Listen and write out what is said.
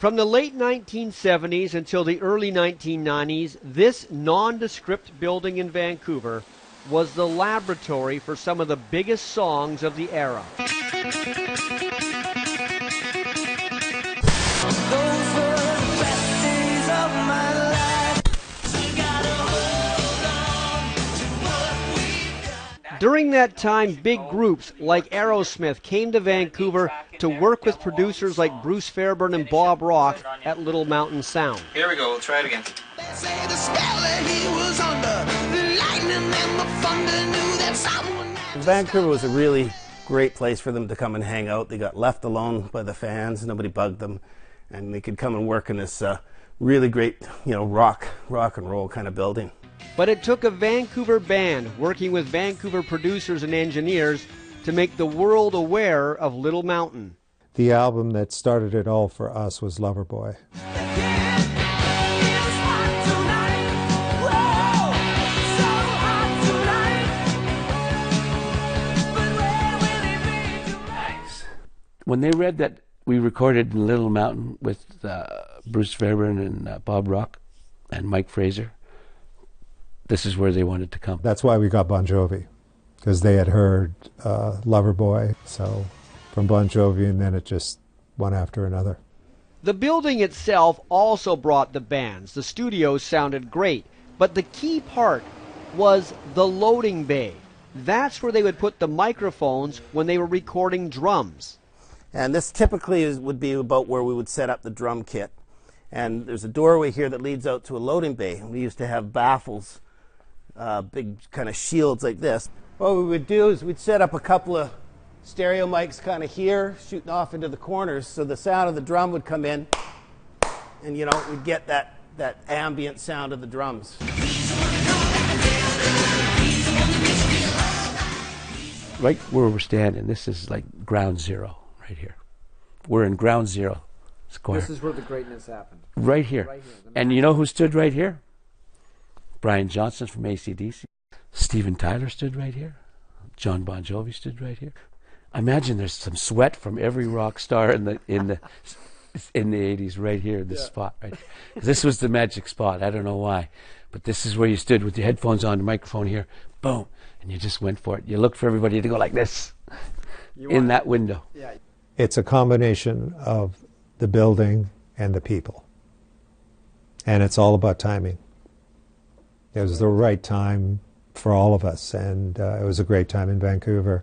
From the late 1970s until the early 1990s, this nondescript building in Vancouver was the laboratory for some of the biggest songs of the era. During that time, big groups like Aerosmith came to Vancouver to work with producers like Bruce Fairbairn and Bob Rock at Little Mountain Sound. Here we go, we'll try it again. Vancouver was a really great place for them to come and hang out. They got left alone by the fans, nobody bugged them, and they could come and work in this really great, rock and roll kind of building. But it took a Vancouver band working with Vancouver producers and engineers to make the world aware of Little Mountain. The album that started it all for us was Loverboy. Nice. When they read that we recorded in Little Mountain with Bruce Fairbairn and Bob Rock and Mike Fraser, this is where they wanted to come. That's why we got Bon Jovi, because they had heard Loverboy, so from Bon Jovi, and then it just one after another. The building itself also brought the bands. The studios sounded great, but the key part was the loading bay. That's where they would put the microphones when they were recording drums. And this typically would be about where we would set up the drum kit. And there's a doorway here that leads out to a loading bay. We used to have baffles, big kind of shields like this. What we would do is we'd set up a couple of stereo mics kind of here, shooting off into the corners, so the sound of the drum would come in, and we'd get that ambient sound of the drums. Right where we're standing, this is like ground zero, right here. We're in ground zero square. This is where the greatness happened. Right here. Right here. And you know who stood right here? Brian Johnson from AC/DC. Steven Tyler stood right here. John Bon Jovi stood right here. I imagine there's some sweat from every rock star in the 80s right here, this spot right here. This was the magic spot. I don't know why, but this is where you stood with your headphones on, the microphone here, boom, and you just went for it. You looked for everybody to go like this in that window. Yeah. It's a combination of the building and the people, and it's all about timing. It was the right time for all of us, and it was a great time in Vancouver.